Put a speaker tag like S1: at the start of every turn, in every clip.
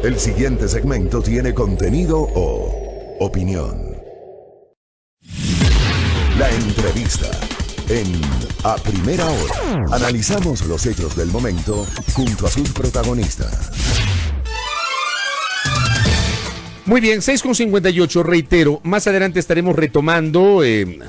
S1: El siguiente segmento tiene contenido o opinión. La entrevista en A Primera Hora. Analizamos los hechos del momento junto a sus protagonistas.
S2: Muy bien, 6:58, reitero, más adelante estaremos retomando,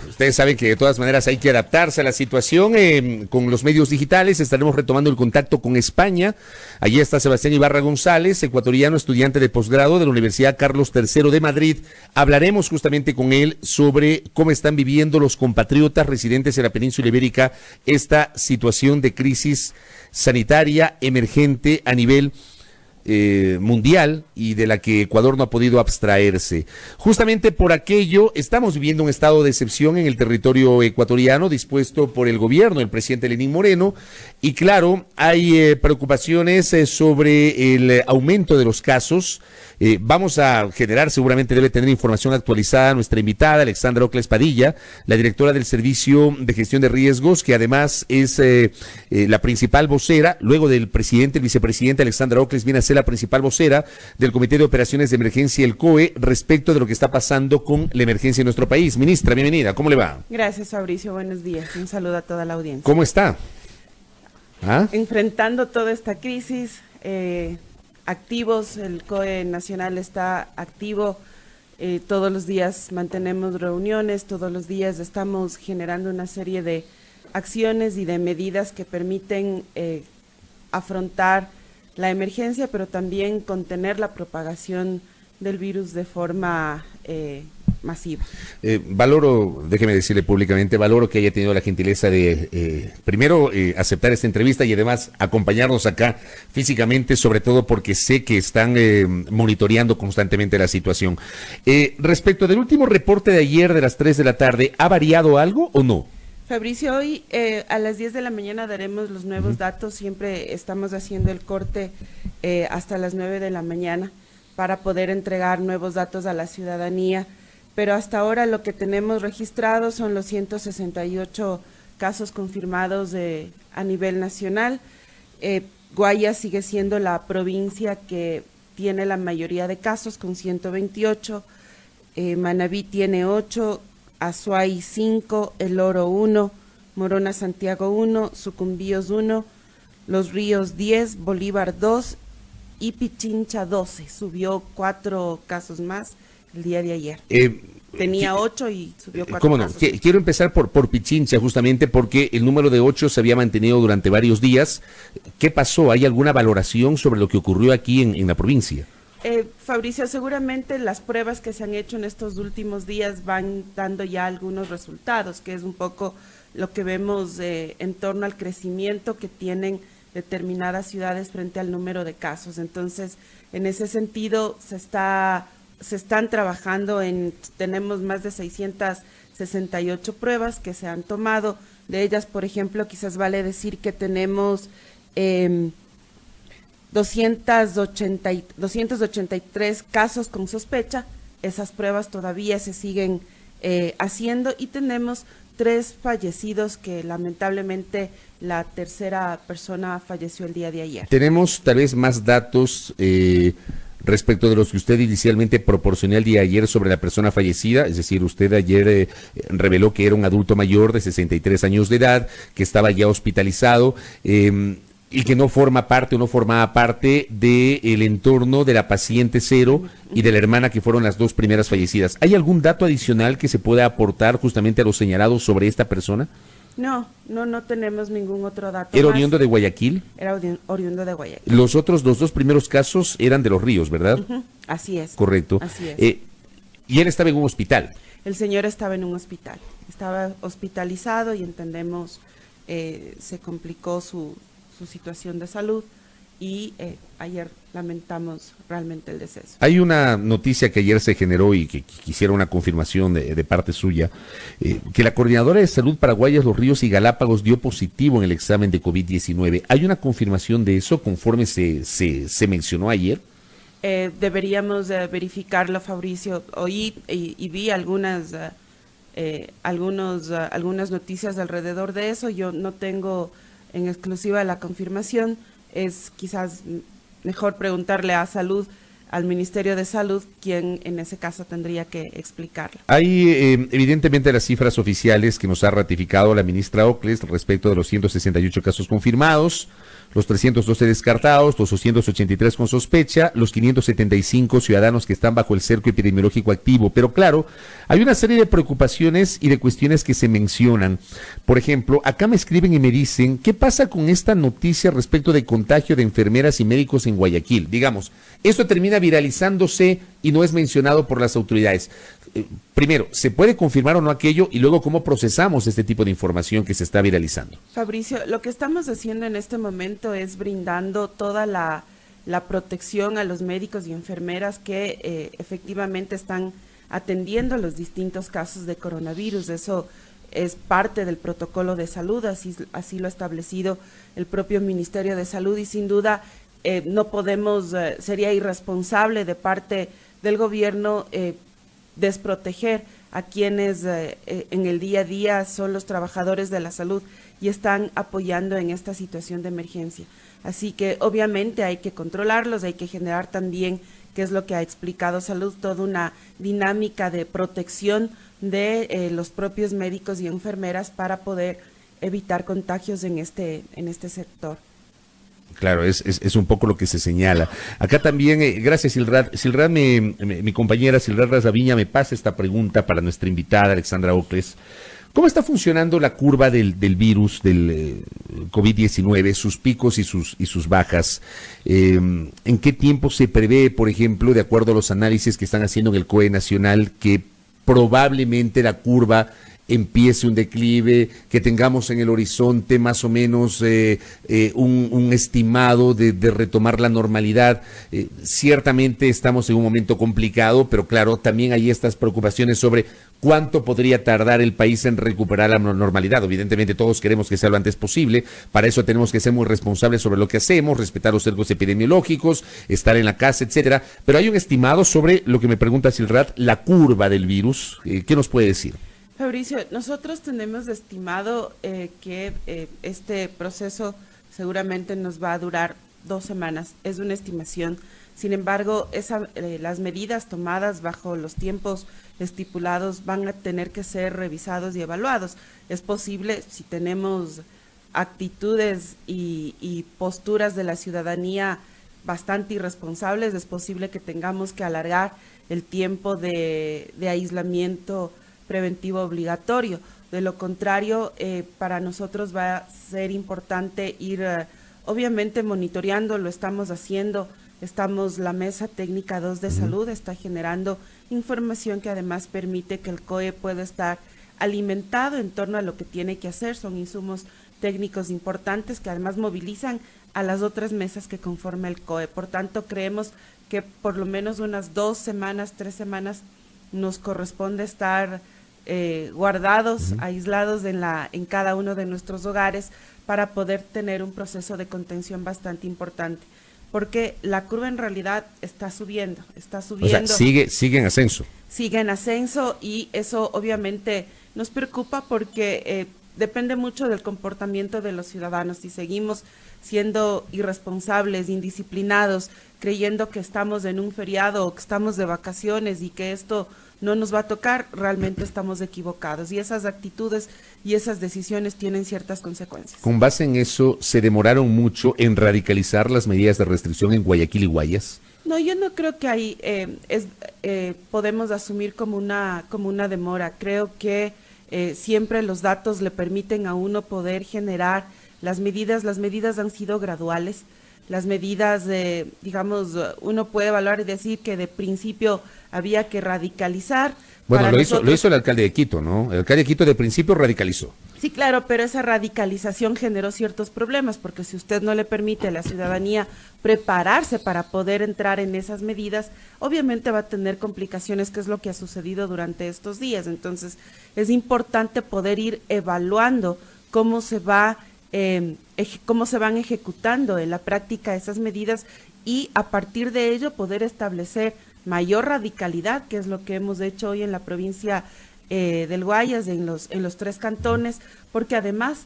S2: ustedes saben que de todas maneras hay que adaptarse a la situación con los medios digitales, estaremos retomando el contacto con España. Allí está Sebastián Ibarra González, ecuatoriano, estudiante de posgrado de la Universidad Carlos III de Madrid. Hablaremos justamente con él sobre cómo están viviendo los compatriotas residentes en la península ibérica esta situación de crisis sanitaria emergente a nivel mundial y de la que Ecuador no ha podido abstraerse. Justamente por aquello estamos viviendo un estado de excepción en el territorio ecuatoriano dispuesto por el gobierno, el presidente Lenín Moreno, y claro, hay preocupaciones sobre el aumento de los casos. Vamos a generar, seguramente debe tener información actualizada nuestra invitada, Alexandra Ocles Padilla, la directora del Servicio de Gestión de Riesgos, que además es la principal vocera, luego del presidente, el vicepresidente Alexandra Ocles viene a ser la principal vocera del Comité de Operaciones de Emergencia, el COE, respecto de lo que está pasando con la emergencia en nuestro país. Ministra, bienvenida, ¿cómo le va?
S3: Gracias, Fabricio, buenos días, un saludo a toda la audiencia.
S2: ¿Cómo está? ¿Ah?
S3: Enfrentando toda esta crisis, activos, el COE nacional está activo, todos los días mantenemos reuniones, todos los días estamos generando una serie de acciones y de medidas que permiten afrontar la emergencia, pero también contener la propagación del virus de forma masiva.
S2: Valoro, déjeme decirle públicamente, valoro que haya tenido la gentileza de, primero, aceptar esta entrevista y además acompañarnos acá físicamente, sobre todo porque sé que están monitoreando constantemente la situación. Respecto del último reporte de ayer de las 3 de la tarde, ¿ha variado algo o no?
S3: Fabricio, hoy a las 10 de la mañana daremos los nuevos datos, siempre estamos haciendo el corte hasta las 9 de la mañana para poder entregar nuevos datos a la ciudadanía, pero hasta ahora lo que tenemos registrado son los 168 casos confirmados a nivel nacional. Guayas sigue siendo la provincia que tiene la mayoría de casos con 128, Manabí tiene 8, Azuay 5, El Oro 1, Morona Santiago 1, Sucumbíos 1, Los Ríos 10, Bolívar 2 y Pichincha 12. Subió 4 casos más el día de ayer. Tenía 8 y subió 4
S2: ¿cómo no?
S3: casos.
S2: Quiero empezar por Pichincha, justamente porque el número de 8 se había mantenido durante varios días. ¿Qué pasó? ¿Hay alguna valoración sobre lo que ocurrió aquí en la provincia?
S3: Fabricio, seguramente las pruebas que se han hecho en estos últimos días van dando ya algunos resultados, que es un poco lo que vemos en torno al crecimiento que tienen determinadas ciudades frente al número de casos. Entonces, en ese sentido, se están trabajando tenemos más de 668 pruebas que se han tomado. De ellas, por ejemplo, quizás vale decir que tenemos 283 casos con sospecha. Esas pruebas todavía se siguen haciendo y tenemos 3 fallecidos que lamentablemente la tercera persona falleció el día de ayer.
S2: Tenemos tal vez más datos respecto de los que usted inicialmente proporcionó el día de ayer sobre la persona fallecida, es decir, usted ayer reveló que era un adulto mayor de 63 años de edad, que estaba ya hospitalizado, y que no forma parte o no formaba parte del entorno de la paciente 0 y de la hermana, que fueron las 2 primeras fallecidas. ¿Hay algún dato adicional que se pueda aportar justamente a los señalados sobre esta persona?
S3: No tenemos ningún otro dato.
S2: ¿Era
S3: más.
S2: oriundo de Guayaquil?
S3: Era oriundo de Guayaquil.
S2: Los 2 primeros casos eran de Los Ríos, ¿verdad?
S3: Así es.
S2: Correcto.
S3: Así es.
S2: Y él estaba en un hospital.
S3: El señor estaba en un hospital. Estaba hospitalizado y entendemos se complicó su situación de salud y ayer lamentamos realmente el deceso.
S2: Hay una noticia que ayer se generó y que quisiera una confirmación de parte suya, que la Coordinadora de Salud para Guayas, Los Ríos y Galápagos dio positivo en el examen de COVID-19. ¿Hay una confirmación de eso conforme se mencionó ayer?
S3: Deberíamos verificarlo, Fabricio. Oí y vi algunas noticias alrededor de eso. Yo no tengo en exclusiva la confirmación. Es quizás mejor preguntarle a Salud, al Ministerio de Salud, quien en ese caso tendría que explicarlo.
S2: Hay evidentemente las cifras oficiales que nos ha ratificado la ministra Ocles respecto de los 168 casos confirmados, los 312 descartados, los 283 con sospecha, los 575 ciudadanos que están bajo el cerco epidemiológico activo. Pero claro, hay una serie de preocupaciones y de cuestiones que se mencionan. Por ejemplo, acá me escriben y me dicen, ¿qué pasa con esta noticia respecto de contagio de enfermeras y médicos en Guayaquil? Digamos, esto termina viralizándose y no es mencionado por las autoridades. Primero, ¿se puede confirmar o no aquello? Y luego, ¿cómo procesamos este tipo de información que se está viralizando?
S3: Fabricio, lo que estamos haciendo en este momento es brindando toda la protección a los médicos y enfermeras que efectivamente están atendiendo los distintos casos de coronavirus. Eso es parte del protocolo de salud, así lo ha establecido el propio Ministerio de Salud, y sin duda no podemos, sería irresponsable de parte del gobierno desproteger a quienes en el día a día son los trabajadores de la salud y están apoyando en esta situación de emergencia. Así que obviamente hay que controlarlos, hay que generar también, que es lo que ha explicado Salud, toda una dinámica de protección de los propios médicos y enfermeras para poder evitar contagios en este sector.
S2: Claro, es un poco lo que se señala. Acá también, gracias Silrad. Silrad, mi compañera Silrad Razaviña me pasa esta pregunta para nuestra invitada Alexandra Ocles. ¿Cómo está funcionando la curva del virus, del COVID-19, sus picos y sus bajas? ¿En qué tiempo se prevé, por ejemplo, de acuerdo a los análisis que están haciendo en el COE Nacional, que probablemente la curva empiece un declive, que tengamos en el horizonte más o menos un estimado de retomar la normalidad? Ciertamente estamos en un momento complicado, pero claro, también hay estas preocupaciones sobre cuánto podría tardar el país en recuperar la normalidad. Evidentemente todos queremos que sea lo antes posible, para eso tenemos que ser muy responsables sobre lo que hacemos, respetar los cercos epidemiológicos, estar en la casa, etcétera, pero hay un estimado sobre lo que me pregunta Silrad, la curva del virus. ¿Qué nos puede decir?
S3: Fabricio, nosotros tenemos estimado que este proceso seguramente nos va a durar 2 semanas, es una estimación. Sin embargo, las medidas tomadas bajo los tiempos estipulados van a tener que ser revisados y evaluados. Es posible, si tenemos actitudes y posturas de la ciudadanía bastante irresponsables, es posible que tengamos que alargar el tiempo de aislamiento preventivo obligatorio. De lo contrario, para nosotros va a ser importante ir, obviamente, monitoreando, lo estamos haciendo. La Mesa Técnica 2 de Salud está generando información que además permite que el COE pueda estar alimentado en torno a lo que tiene que hacer. Son insumos técnicos importantes que además movilizan a las otras mesas que conforma el COE. Por tanto, creemos que por lo menos unas 2 semanas, 3 semanas nos corresponde estar guardados, aislados en cada uno de nuestros hogares para poder tener un proceso de contención bastante importante. Porque la curva en realidad está subiendo. O sea,
S2: sigue en ascenso.
S3: Sigue en ascenso, y eso obviamente nos preocupa porque depende mucho del comportamiento de los ciudadanos. Si seguimos siendo irresponsables, indisciplinados, creyendo que estamos en un feriado o que estamos de vacaciones y que esto no nos va a tocar, realmente estamos equivocados, y esas actitudes y esas decisiones tienen ciertas consecuencias.
S2: Con base en eso, ¿se demoraron mucho en radicalizar las medidas de restricción en Guayaquil y Guayas?
S3: No, yo no creo que ahí podemos asumir como una demora. Creo que siempre los datos le permiten a uno poder generar las medidas. Las medidas han sido graduales. Las medidas, digamos, uno puede evaluar y decir que de principio había que radicalizar.
S2: Bueno, lo hizo el alcalde de Quito, ¿no? El alcalde de Quito de principio radicalizó.
S3: Sí, claro, pero esa radicalización generó ciertos problemas, porque si usted no le permite a la ciudadanía prepararse para poder entrar en esas medidas, obviamente va a tener complicaciones, que es lo que ha sucedido durante estos días. Entonces, es importante poder ir evaluando cómo se van ejecutando en la práctica esas medidas, y a partir de ello poder establecer mayor radicalidad, que es lo que hemos hecho hoy en la provincia del Guayas, en los 3 cantones, porque además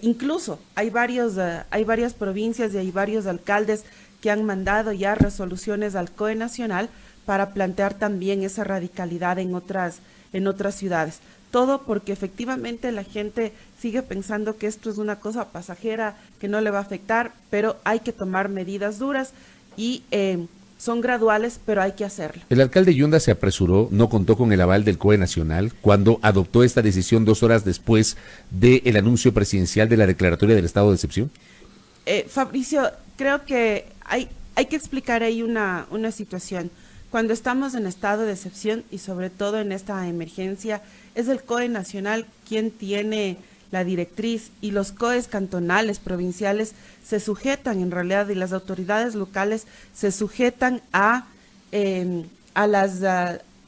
S3: Incluso hay varias provincias y hay varios alcaldes que han mandado ya resoluciones al COE Nacional para plantear también esa radicalidad en otras ciudades. Todo porque efectivamente la gente sigue pensando que esto es una cosa pasajera, que no le va a afectar, pero hay que tomar medidas duras y son graduales, pero hay que hacerlo.
S2: El alcalde Yunda se apresuró, no contó con el aval del COE Nacional cuando adoptó esta decisión 2 horas después del anuncio presidencial de la declaratoria del estado de excepción.
S3: Fabricio, creo que hay que explicar ahí una situación. Cuando estamos en estado de excepción y sobre todo en esta emergencia, es el COE Nacional quien tiene la directriz y los COEs cantonales, provinciales, se sujetan en realidad y las autoridades locales se sujetan a las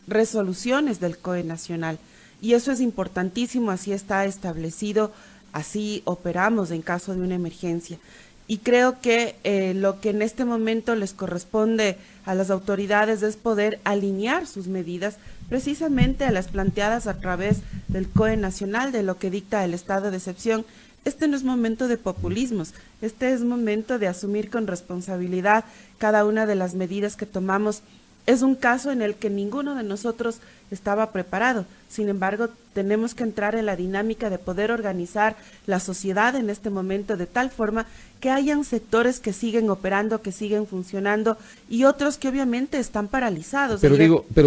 S3: resoluciones del COE Nacional. Y eso es importantísimo, así está establecido, así operamos en caso de una emergencia. Y creo que lo que en este momento les corresponde a las autoridades es poder alinear sus medidas precisamente a las planteadas a través del COE Nacional, de lo que dicta el estado de excepción. Este no es momento de populismos, este es momento de asumir con responsabilidad cada una de las medidas que tomamos. Es un caso en el que ninguno de nosotros estaba preparado. Sin embargo, tenemos que entrar en la dinámica de poder organizar la sociedad en este momento de tal forma que hayan sectores que siguen operando, que siguen funcionando y otros que obviamente están paralizados.
S2: Pero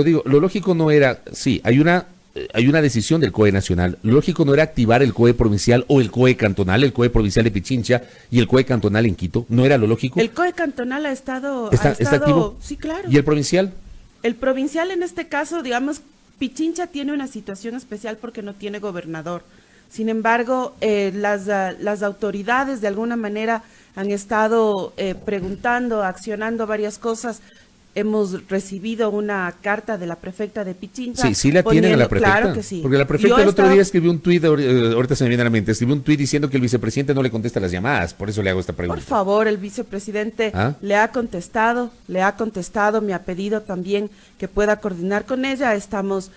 S2: digo, lo lógico no era, sí, hay una decisión del COE Nacional, lo lógico no era activar el COE provincial o el COE cantonal, el COE provincial de Pichincha y el COE cantonal en Quito, ¿no era lo lógico?
S3: El COE cantonal ha estado
S2: activo.
S3: Sí, claro.
S2: ¿Y el provincial?
S3: El provincial en este caso, digamos, Pichincha tiene una situación especial porque no tiene gobernador. Sin embargo, las autoridades de alguna manera han estado preguntando, accionando varias cosas. Hemos recibido una carta de la prefecta de Pichincha.
S2: Sí la tienen a la prefecta.
S3: Claro que sí.
S2: Porque la prefecta el otro día escribió un tuit, ahorita se me viene a la mente, escribió un tuit diciendo que el vicepresidente no le contesta las llamadas, por eso le hago esta pregunta.
S3: Por favor, el vicepresidente le ha contestado, me ha pedido también que pueda coordinar con ella. Estamos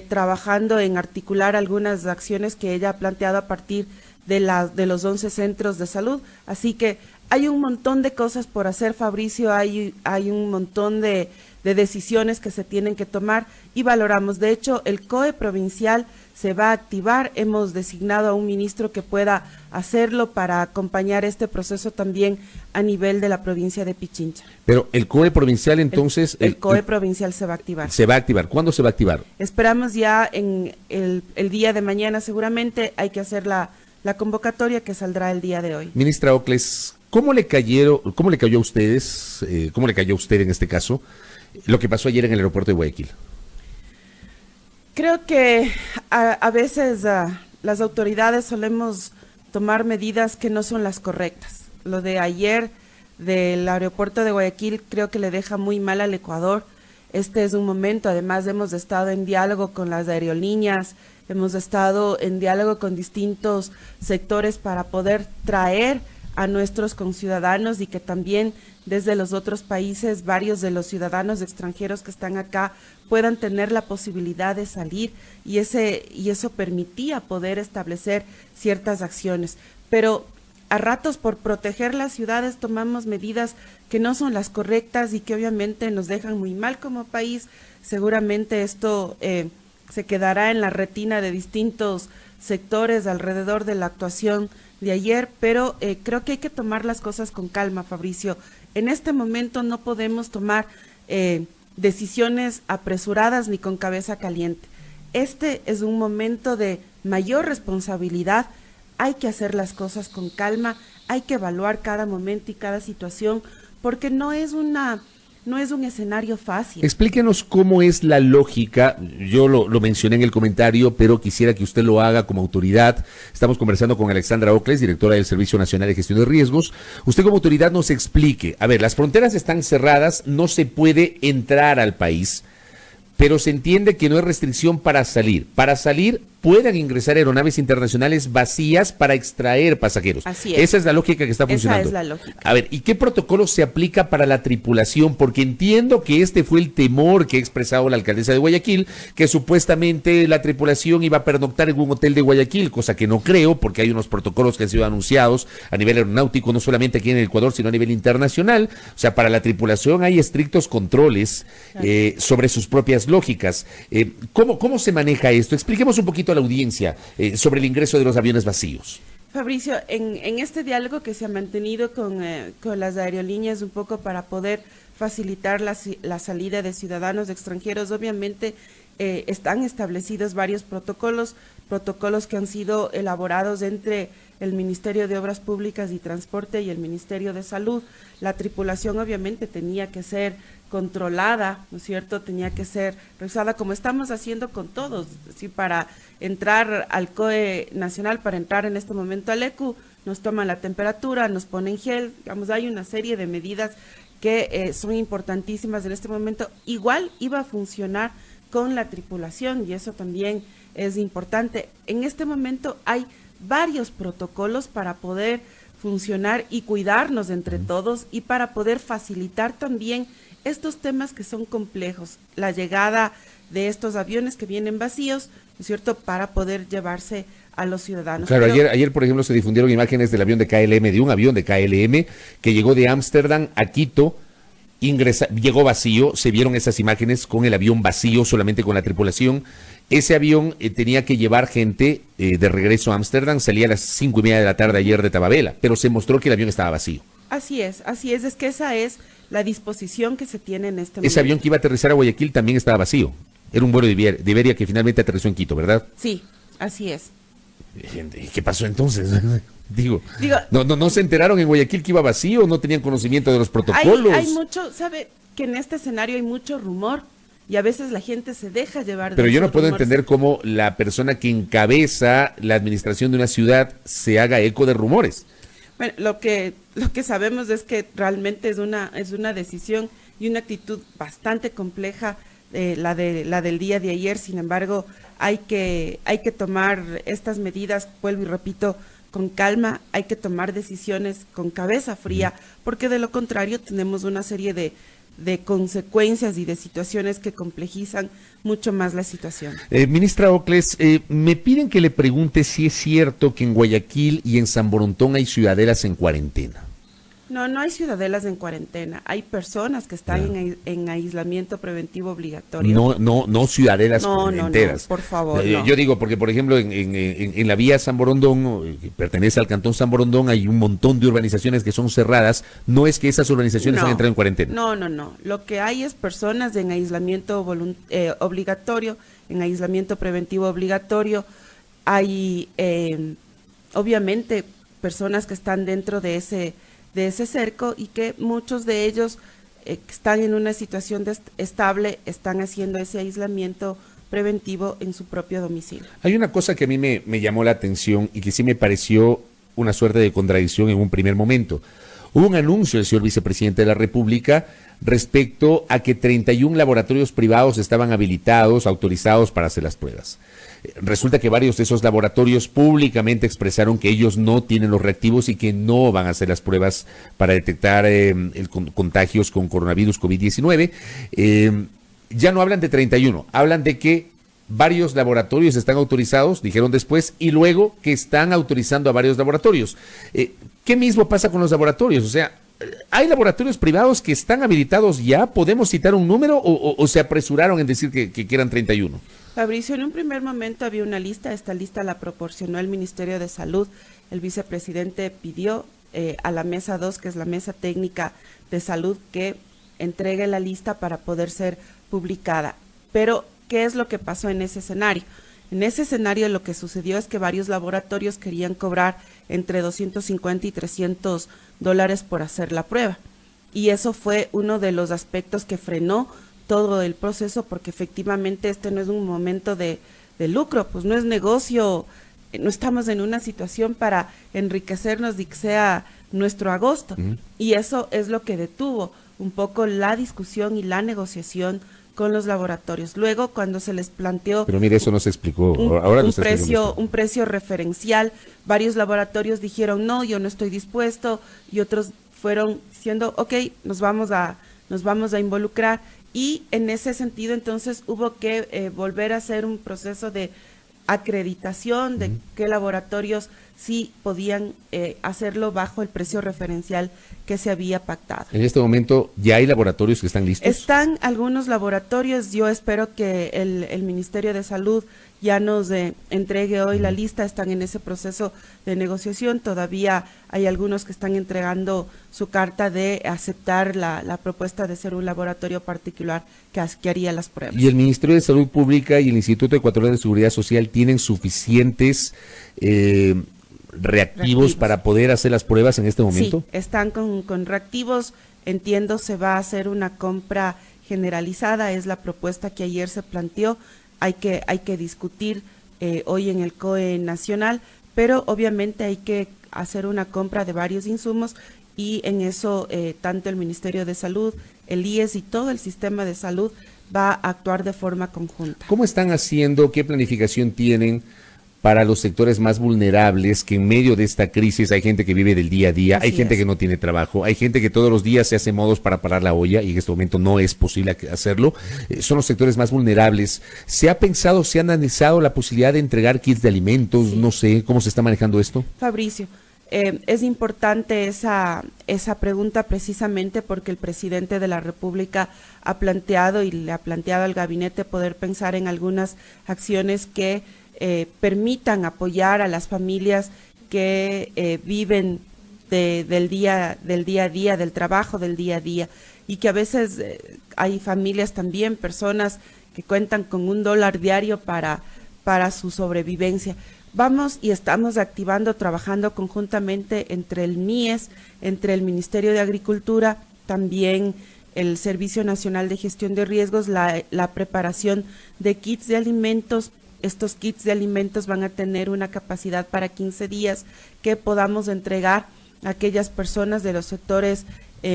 S3: trabajando en articular algunas acciones que ella ha planteado a partir de los 11 centros de salud, así que hay un montón de cosas por hacer, Fabricio, hay un montón de decisiones que se tienen que tomar y valoramos. De hecho, el COE provincial se va a activar, hemos designado a un ministro que pueda hacerlo para acompañar este proceso también a nivel de la provincia de Pichincha.
S2: Pero el COE provincial entonces...
S3: El COE provincial se va a activar.
S2: Se va a activar. ¿Cuándo se va a activar?
S3: Esperamos ya en el día de mañana seguramente, hay que hacer la convocatoria que saldrá el día de hoy.
S2: Ministra Ocles, ¿cómo le cayó a ustedes, cómo le cayó a usted en este caso, lo que pasó ayer en el aeropuerto de Guayaquil?
S3: Creo que a veces las autoridades solemos tomar medidas que no son las correctas. Lo de ayer del aeropuerto de Guayaquil creo que le deja muy mal al Ecuador. Este es un momento, además hemos estado en diálogo con las aerolíneas, hemos estado en diálogo con distintos sectores para poder traer a nuestros conciudadanos y que también desde los otros países, varios de los ciudadanos extranjeros que están acá puedan tener la posibilidad de salir y eso permitía poder establecer ciertas acciones. Pero a ratos por proteger las ciudades tomamos medidas que no son las correctas y que obviamente nos dejan muy mal como país. Seguramente esto se quedará en la retina de distintos sectores alrededor de la actuación de ayer, pero creo que hay que tomar las cosas con calma, Fabricio. En este momento no podemos tomar decisiones apresuradas ni con cabeza caliente. Este es un momento de mayor responsabilidad. Hay que hacer las cosas con calma, hay que evaluar cada momento y cada situación, porque no es un escenario fácil.
S2: Explíquenos cómo es la lógica, yo lo mencioné en el comentario, pero quisiera que usted lo haga como autoridad. Estamos conversando con Alexandra Ocles, directora del Servicio Nacional de Gestión de Riesgos. Usted como autoridad nos explique, a ver, las fronteras están cerradas, no se puede entrar al país, pero se entiende que no hay restricción para salir. Para salir puedan ingresar aeronaves internacionales vacías para extraer pasajeros.
S3: Así es.
S2: Esa es la lógica que está funcionando.
S3: Esa es la lógica.
S2: A ver, ¿y qué protocolo se aplica para la tripulación? Porque entiendo que este fue el temor que ha expresado la alcaldesa de Guayaquil, que supuestamente la tripulación iba a pernoctar en un hotel de Guayaquil, cosa que no creo, porque hay unos protocolos que han sido anunciados a nivel aeronáutico, no solamente aquí en el Ecuador, sino a nivel internacional. O sea, para la tripulación hay estrictos controles sobre sus propias lógicas. ¿Cómo se maneja esto? Expliquemos un poquito a la audiencia sobre el ingreso de los aviones vacíos.
S3: Fabricio, en este diálogo que se ha mantenido con las aerolíneas un poco para poder facilitar la salida de ciudadanos extranjeros, obviamente están establecidos varios protocolos que han sido elaborados entre el Ministerio de Obras Públicas y Transporte y el Ministerio de Salud. La tripulación obviamente tenía que ser controlada, ¿no es cierto? Tenía que ser revisada como estamos haciendo con todos, ¿sí? Para entrar al COE nacional, para entrar en este momento al ECU, nos toman la temperatura, nos ponen gel, digamos, hay una serie de medidas que son importantísimas en este momento. Igual iba a funcionar con la tripulación y eso también es importante. En este momento hay varios protocolos para poder funcionar y cuidarnos entre todos y para poder facilitar también estos temas que son complejos, la llegada de estos aviones que vienen vacíos, ¿no es cierto?, para poder llevarse a los ciudadanos.
S2: Claro, ayer, por ejemplo, se difundieron imágenes del avión de KLM, de un avión de KLM que llegó de Ámsterdam a Quito, llegó vacío, se vieron esas imágenes con el avión vacío, solamente con la tripulación. Ese avión tenía que llevar gente de regreso a Ámsterdam, salía a las 5:30 de la tarde ayer de Tababela, pero se mostró que el avión estaba vacío.
S3: Así es, que esa es la disposición que se tiene en este momento.
S2: Ese avión que iba a aterrizar a Guayaquil también estaba vacío. Era un vuelo de Iberia que finalmente aterrizó en Quito, ¿verdad?
S3: Sí, así es.
S2: ¿Y qué pasó entonces? Digo, no se enteraron en Guayaquil que iba vacío, no tenían conocimiento de los protocolos.
S3: Hay mucho, sabe que en este escenario hay mucho rumor y a veces la gente se deja llevar de
S2: Pero yo no puedo
S3: rumor.
S2: entender cómo la persona que encabeza la administración de una ciudad se haga eco de rumores.
S3: Bueno, lo que sabemos es que realmente es una decisión y una actitud bastante compleja, la del día de ayer. Sin embargo, hay que tomar estas medidas, vuelvo y repito, con calma, hay que tomar decisiones con cabeza fría, porque de lo contrario tenemos una serie de consecuencias y de situaciones que complejizan mucho más la situación.
S2: Ministra Ocles, me piden que le pregunte si es cierto que en Guayaquil y en San Borondón hay ciudadelas en cuarentena.
S3: No hay ciudadelas en cuarentena, hay personas que están en aislamiento preventivo obligatorio.
S2: No ciudadelas enteras.
S3: No, por favor.
S2: Yo digo, porque por ejemplo en la vía San Borondón, que pertenece al cantón San Borondón, hay un montón de urbanizaciones que son cerradas, no es que esas urbanizaciones han entrado en cuarentena.
S3: No, lo que hay es personas en aislamiento obligatorio, en aislamiento preventivo obligatorio, hay obviamente personas que están dentro de ese cerco y que muchos de ellos que están en una situación estable están haciendo ese aislamiento preventivo en su propio domicilio.
S2: Hay una cosa que a mí me llamó la atención y que sí me pareció una suerte de contradicción en un primer momento. Hubo un anuncio del señor vicepresidente de la República respecto a que 31 laboratorios privados estaban habilitados, autorizados para hacer las pruebas. Resulta que varios de esos laboratorios públicamente expresaron que ellos no tienen los reactivos y que no van a hacer las pruebas para detectar contagios con coronavirus COVID-19. Ya no hablan de 31, hablan de que varios laboratorios están autorizados, dijeron después, y luego que están autorizando a varios laboratorios. ¿Qué mismo pasa con los laboratorios? O sea, ¿hay laboratorios privados que están habilitados ya? ¿Podemos citar un número o se apresuraron en decir que eran 31?
S3: Fabricio, en un primer momento había una lista, esta lista la proporcionó el Ministerio de Salud. El vicepresidente pidió a la Mesa 2, que es la Mesa Técnica de Salud, que entregue la lista para poder ser publicada. Pero, ¿qué es lo que pasó en ese escenario? En ese escenario lo que sucedió es que varios laboratorios querían cobrar entre $250 y $300 por hacer la prueba. Y eso fue uno de los aspectos que frenó todo el proceso, porque efectivamente este no es un momento de lucro, pues no es negocio, no estamos en una situación para enriquecernos y que sea nuestro agosto. Y eso es lo que detuvo un poco la discusión y la negociación con los laboratorios. Luego, cuando se les planteó...
S2: Pero mire, eso no se explicó. Ahora
S3: un precio referencial, varios laboratorios dijeron, no, yo no estoy dispuesto, y otros fueron diciendo, ok, nos vamos a involucrar. Y en ese sentido, entonces, hubo que volver a hacer un proceso de acreditación de qué laboratorios sí podían hacerlo bajo el precio referencial que se había pactado.
S2: En este momento, ¿ya hay laboratorios que están listos?
S3: Están algunos laboratorios, yo espero que el Ministerio de Salud ya nos entregue hoy la lista, están en ese proceso de negociación, todavía hay algunos que están entregando su carta de aceptar la propuesta de ser un laboratorio particular que haría las pruebas.
S2: ¿Y el Ministerio de Salud Pública y el Instituto Ecuatoriano de Seguridad Social tienen suficientes reactivos para poder hacer las pruebas en este momento?
S3: Sí, están con reactivos, entiendo se va a hacer una compra generalizada, es la propuesta que ayer se planteó, hay que discutir hoy en el COE nacional, pero obviamente hay que hacer una compra de varios insumos y en eso tanto el Ministerio de Salud, el IES y todo el sistema de salud va a actuar de forma conjunta.
S2: ¿Cómo están haciendo, qué planificación tienen para los sectores más vulnerables, que en medio de esta crisis hay gente que vive del día a día, hay gente que no tiene trabajo, hay gente que todos los días se hace modos para parar la olla y en este momento no es posible hacerlo? Son los sectores más vulnerables. ¿Se ha pensado, se ha analizado la posibilidad de entregar kits de alimentos? Sí. No sé, ¿cómo se está manejando esto?
S3: Fabricio, es importante esa pregunta precisamente porque el presidente de la República ha planteado y le ha planteado al gabinete poder pensar en algunas acciones que permitan apoyar a las familias que viven del día a día, del trabajo del día a día, y que a veces hay familias también, personas que cuentan con $1 diario para su sobrevivencia. Vamos y estamos activando, trabajando conjuntamente entre el MIES, entre el Ministerio de Agricultura, también el Servicio Nacional de Gestión de Riesgos, la preparación de kits de alimentos. Estos kits de alimentos van a tener una capacidad para 15 días que podamos entregar a aquellas personas de los sectores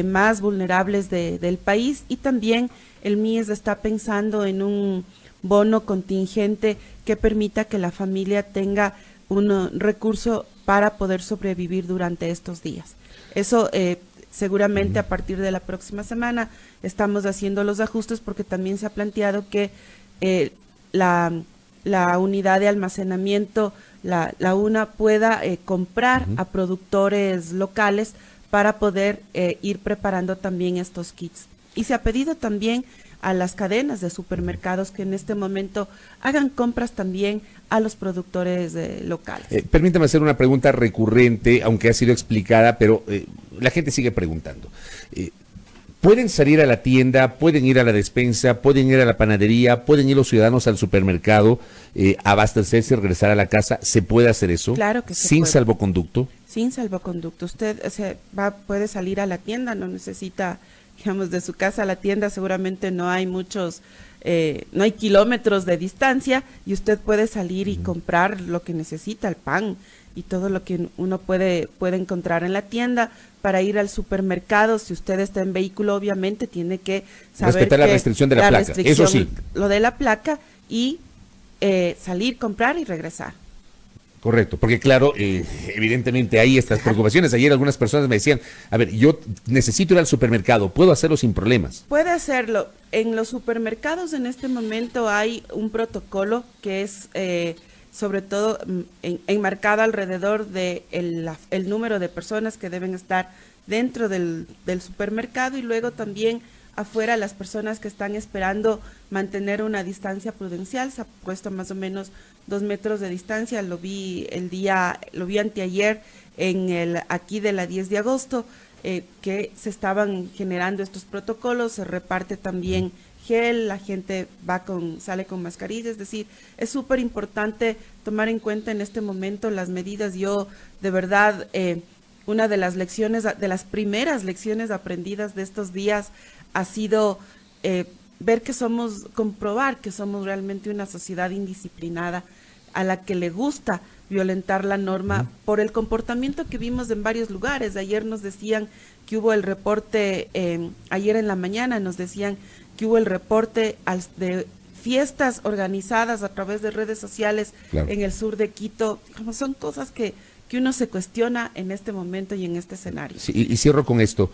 S3: más vulnerables del país, y también el MIES está pensando en un bono contingente que permita que la familia tenga un recurso para poder sobrevivir durante estos días. Eso seguramente a partir de la próxima semana estamos haciendo los ajustes porque también se ha planteado que la unidad de almacenamiento, la UNA pueda comprar a productores locales para poder ir preparando también estos kits. Y se ha pedido también a las cadenas de supermercados que en este momento hagan compras también a los productores locales.
S2: Permítame hacer una pregunta recurrente, aunque ha sido explicada, pero la gente sigue preguntando. ¿Pueden salir a la tienda, pueden ir a la despensa, pueden ir a la panadería, pueden ir los ciudadanos al supermercado, abastecerse y regresar a la casa? ¿Se puede hacer eso?
S3: Claro que se
S2: ¿Sin
S3: puede.
S2: salvoconducto?
S3: Sin salvoconducto. Usted puede salir a la tienda, no necesita, digamos, de su casa a la tienda, seguramente no hay no hay kilómetros de distancia, y usted puede salir y comprar lo que necesita, el pan y todo lo que uno puede encontrar en la tienda. Para ir al supermercado, si usted está en vehículo, obviamente tiene que saber
S2: respetar la restricción de la placa, eso sí.
S3: Lo de la placa, y salir, comprar y regresar.
S2: Correcto, porque claro, evidentemente hay estas preocupaciones. Ayer algunas personas me decían, a ver, yo necesito ir al supermercado, ¿puedo hacerlo sin problemas?
S3: Puede hacerlo. En los supermercados en este momento hay un protocolo que es sobre todo enmarcado alrededor de el número de personas que deben estar dentro del supermercado, y luego también afuera las personas que están esperando mantener una distancia prudencial. Se ha puesto más o menos 2 metros de distancia. Lo vi anteayer aquí de la 10 de agosto, que se estaban generando estos protocolos. Se reparte también gel, la gente sale con mascarilla, es decir, es súper importante tomar en cuenta en este momento las medidas. Yo, de verdad, una de las primeras lecciones aprendidas de estos días ha sido comprobar que somos realmente una sociedad indisciplinada, a la que le gusta violentar la norma por el comportamiento que vimos en varios lugares. Ayer nos decían que hubo el reporte, ayer en la mañana nos decían que hubo el reporte de fiestas organizadas a través de redes sociales en el sur de Quito. Como son cosas que uno se cuestiona en este momento y en este escenario.
S2: Sí, y cierro con esto.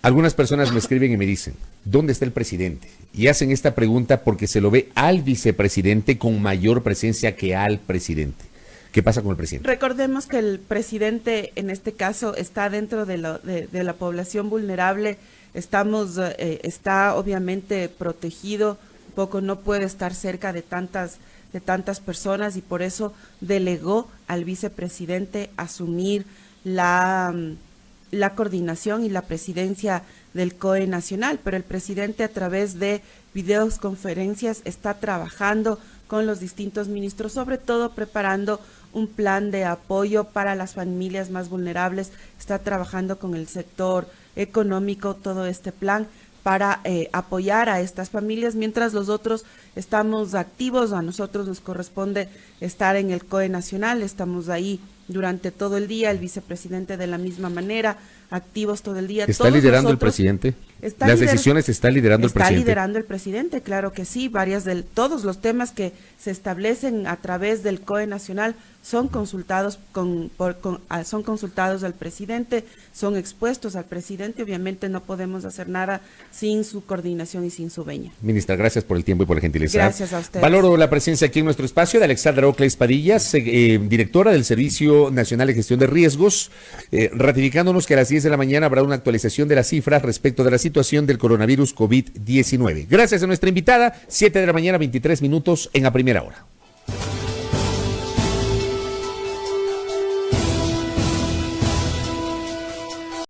S2: Algunas personas me escriben y me dicen, ¿dónde está el presidente? Y hacen esta pregunta porque se lo ve al vicepresidente con mayor presencia que al presidente. ¿Qué pasa con el presidente?
S3: Recordemos que el presidente, en este caso, está dentro de la población vulnerable. Está obviamente protegido, poco no puede estar cerca de tantas personas, y por eso delegó al vicepresidente asumir la coordinación y la presidencia del COE nacional, pero el presidente a través de videoconferencias está trabajando con los distintos ministros, sobre todo preparando un plan de apoyo para las familias más vulnerables, está trabajando con el sector económico todo este plan para apoyar a estas familias, mientras los otros estamos activos. A nosotros nos corresponde estar en el COE nacional, estamos ahí durante todo el día, el vicepresidente de la misma manera, activos todo el día.
S2: ¿Está liderando el presidente? ¿Las decisiones está liderando el presidente? Está
S3: liderando el presidente, claro que sí. Todos los temas que se establecen a través del COE nacional son consultados son consultados al presidente, son expuestos al presidente. Obviamente no podemos hacer nada sin su coordinación y sin su veña.
S2: Ministra, gracias por el tiempo y por la gentileza.
S3: Gracias a ustedes.
S2: Valoro la presencia aquí en nuestro espacio de Alexandra Ocles Padillas, directora del Servicio Nacional de Gestión de Riesgos, ratificándonos que a las 10 de la mañana habrá una actualización de las cifras respecto de la situación del coronavirus COVID-19. Gracias a nuestra invitada, 7 de la mañana, 23 minutos en A Primera Hora.